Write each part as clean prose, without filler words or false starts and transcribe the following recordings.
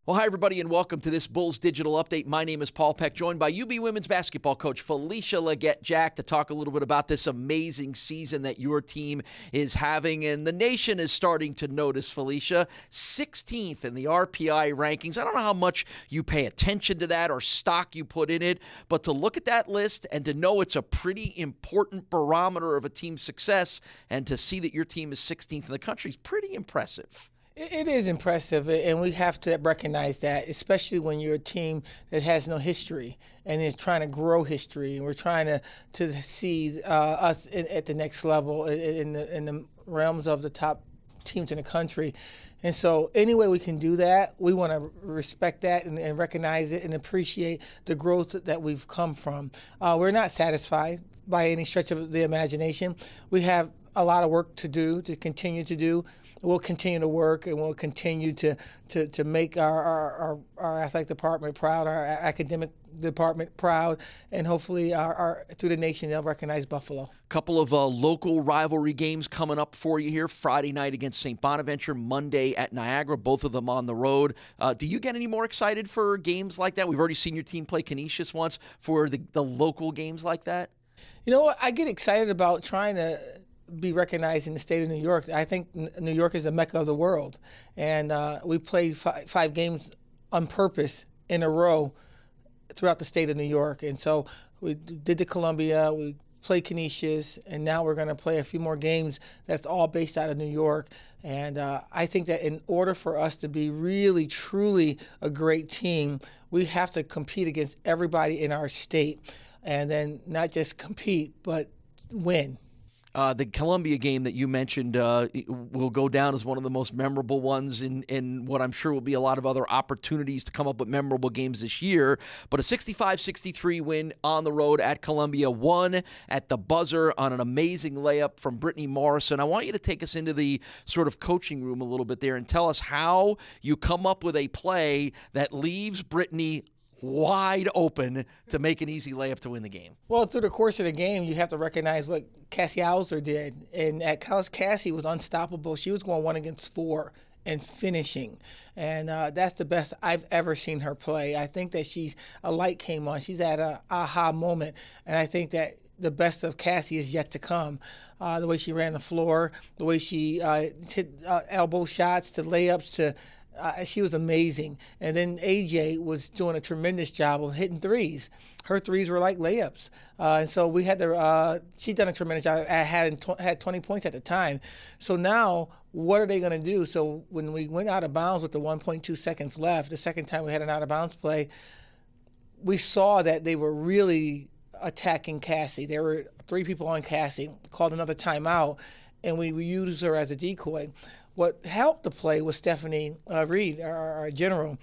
Well, hi, everybody, and welcome to this Bulls Digital Update. My name is Paul Peck, joined by UB women's basketball coach Felicia Legette-Jack to talk a little bit about this amazing season that your team is having. And the nation is starting to notice, Felicia, 16th in the RPI rankings. I don't know how much you pay attention to that or stock you put in it, but to look at that list and to know it's a pretty important barometer of a team's success and to see that your team is 16th in the country is pretty impressive. It is impressive, and we have to recognize that, especially when you're a team that has no history and is trying to grow history, and we're trying to see us at the next level in the realms of the top teams in the country. And so any way we can do that, we want to respect that and recognize it and appreciate the growth that we've come from. We're not satisfied by any stretch of the imagination. We have a lot of work to do, to continue to do. We'll continue to work, and we'll continue to make our athletic department proud, our academic department proud, and hopefully through the nation they'll recognize Buffalo. Couple of local rivalry games coming up for you here. Friday night against St. Bonaventure, Monday at Niagara, both of them on the road. Do you get any more excited for games like that? We've already seen your team play Canisius once for the local games like that. You know what? I get excited about trying to be recognized in the state of New York. I think New York is the mecca of the world, and we played five games on purpose in a row throughout the state of New York. And so we did the Columbia, we played Canisius, and now we're going to play a few more games that's all based out of New York. And I think that in order for us to be really, truly a great team, we have to compete against everybody in our state, and then not just compete, but win. The Columbia game that you mentioned will go down as one of the most memorable ones in what I'm sure will be a lot of other opportunities to come up with memorable games this year. But a 65-63 win on the road at Columbia, won at the buzzer on an amazing layup from Brittany Morrison. I want you to take us into the sort of coaching room a little bit there and tell us how you come up with a play that leaves Brittany wide open to make an easy layup to win the game. Well, through the course of the game, you have to recognize what Cassie Hauser did. And at Cassie was unstoppable. She was going 1 against 4 and finishing. And that's the best I've ever seen her play. I think that a light came on. She's at an aha moment. And I think that the best of Cassie is yet to come. The way she ran the floor, the way she hit elbow shots to layups to she was amazing. And then AJ was doing a tremendous job of hitting threes. Her threes were like layups. And so we had to, she'd done a tremendous job. I had 20 points at the time. So now, what are they going to do? So when we went out of bounds with the 1.2 seconds left, the second time we had an out of bounds play, we saw that they were really attacking Cassie. There were 3 people on Cassie, called another timeout, and we used her as a decoy. What helped the play was Stephanie Reed, our general.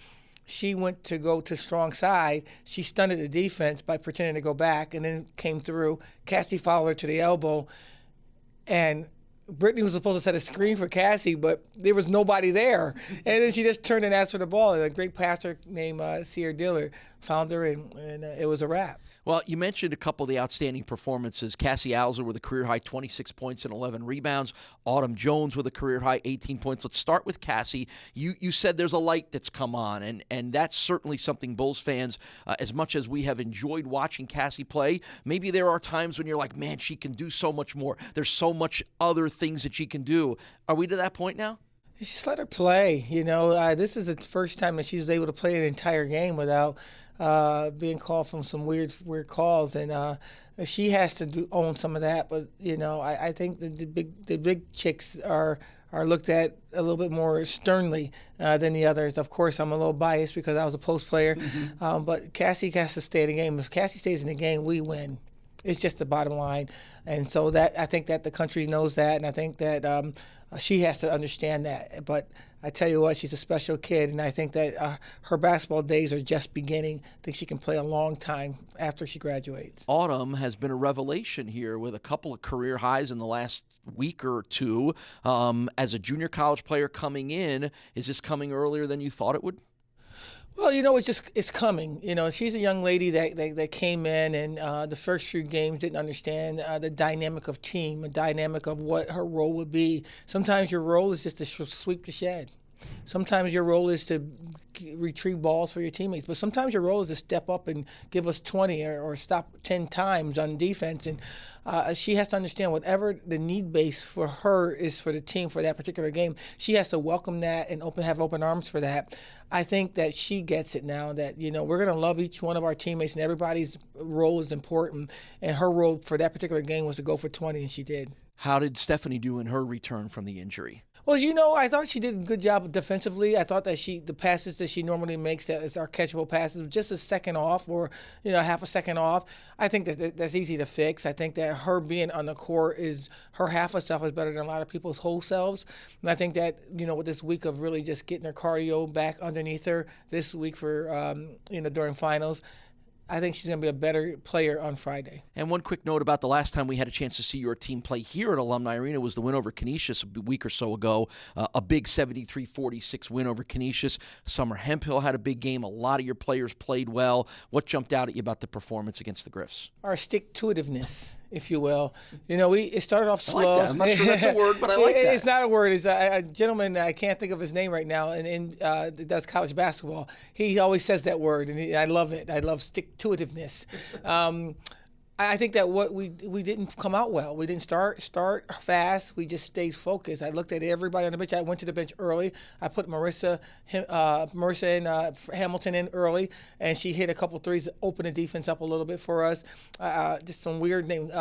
She went to go to strong side. She stunted the defense by pretending to go back and then came through. Cassie followed her to the elbow. And Brittany was supposed to set a screen for Cassie, but there was nobody there. And then she just turned and asked for the ball. And a great passer named Sierra Diller found her, and it was a wrap. Well, you mentioned a couple of the outstanding performances. Cassie Hauser with a career-high 26 points and 11 rebounds. Autumn Jones with a career-high 18 points. Let's start with Cassie. You said there's a light that's come on, and that's certainly something Bulls fans, as much as we have enjoyed watching Cassie play, maybe there are times when you're like, man, she can do so much more. There's so much other things that she can do. Are we to that point now? Just let her play. You know, this is the first time that she was able to play an entire game without being called from some weird calls, and she has to own some of that. But you know, I think the big chicks are looked at a little bit more sternly than the others. Of course, I'm a little biased because I was a post player, but Cassie has to stay in the game. If Cassie stays in the game, we win. It's just the bottom line. And so that I think that the country knows that, and I think that she has to understand that. But I tell you what, she's a special kid, and I think that her basketball days are just beginning. I think she can play a long time after she graduates. Autumn has been a revelation here with a couple of career highs in the last week or two. As a junior college player coming in, is this coming earlier than you thought it would? Well, you know, it's coming. You know, she's a young lady that came in and the first few games didn't understand the dynamic of team, the dynamic of what her role would be. Sometimes your role is just to sweep the shed. Sometimes your role is to retrieve balls for your teammates, but sometimes your role is to step up and give us 20 or stop 10 times on defense. And she has to understand whatever the need base for her is for the team for that particular game, she has to welcome that and have open arms for that. I think that she gets it now that, we're going to love each one of our teammates and everybody's role is important. And her role for that particular game was to go for 20, and she did. How did Stephanie do in her return from the injury? Well, I thought she did a good job defensively. I thought that the passes that she normally makes, that is our catchable passes, just a second off or, half a second off. I think that's easy to fix. I think that her being on the court her half of self is better than a lot of people's whole selves. And I think that, with this week of really just getting her cardio back underneath her this week for, during finals, I think she's going to be a better player on Friday. And one quick note about the last time we had a chance to see your team play here at Alumni Arena was the win over Canisius a week or so ago. A big 73-46 win over Canisius. Summer Hemphill had a big game. A lot of your players played well. What jumped out at you about the performance against the Griffs? Our stick-to-itiveness, if you will. It started off slow. I like that. I'm not sure that's a word, but I like that. It's not a word. It's a gentleman, I can't think of his name right now, and does college basketball. He always says that word, and I love it. I love stick-to-itiveness. I think that we didn't come out well. We didn't start fast. We just stayed focused. I looked at everybody on the bench. I went to the bench early. I put Marissa and Hamilton in early, and she hit a couple threes to open the defense up a little bit for us. Just some weird name.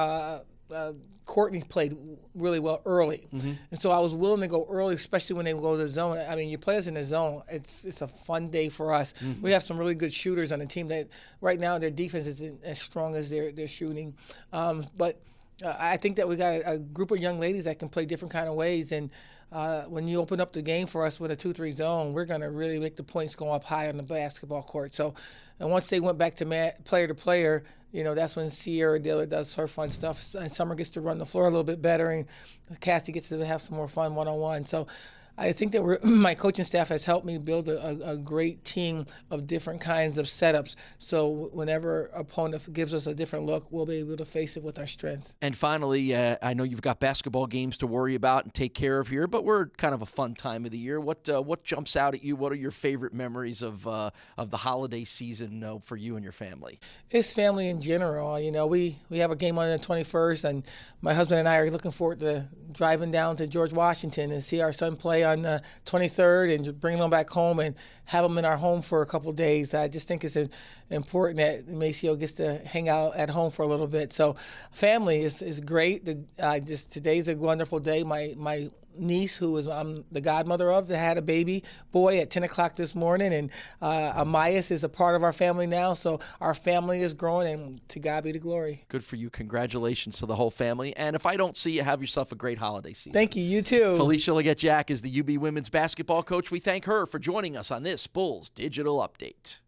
Courtney played really well early. Mm-hmm. And so I was willing to go early, especially when they go to the zone. I mean, you play us in the zone, it's a fun day for us. Mm-hmm. We have some really good shooters on the team that right now their defense isn't as strong as their shooting. But I think that we got a group of young ladies that can play different kind of ways. And when you open up the game for us with a 2-3 zone, we're going to really make the points go up high on the basketball court. So, and once they went back to player to player, that's when Sierra Diller does her fun stuff. And Summer gets to run the floor a little bit better, and Cassie gets to have some more fun one-on-one. So I think that my coaching staff has helped me build a great team of different kinds of setups. So whenever opponent gives us a different look, we'll be able to face it with our strength. And finally, I know you've got basketball games to worry about and take care of here, but we're kind of a fun time of the year. What jumps out at you? What are your favorite memories of the holiday season for you and your family? It's family in general. We have a game on the 21st, and my husband and I are looking forward to driving down to George Washington and see our son play on the 23rd and bring them back home and have them in our home for a couple of days. I just think it's important that Maceo gets to hang out at home for a little bit. So family is great. Today's a wonderful day. My niece, who I'm the godmother of, that had a baby boy at 10 o'clock this morning, and Amias is a part of our family now. So our family is growing, and to God be the glory. Good for you. Congratulations to the whole family. And if I don't see you, have yourself a great holiday season. Thank you. You too. Felicia Leggett-Jack is the UB women's basketball coach. We thank her for joining us on this Bulls Digital Update.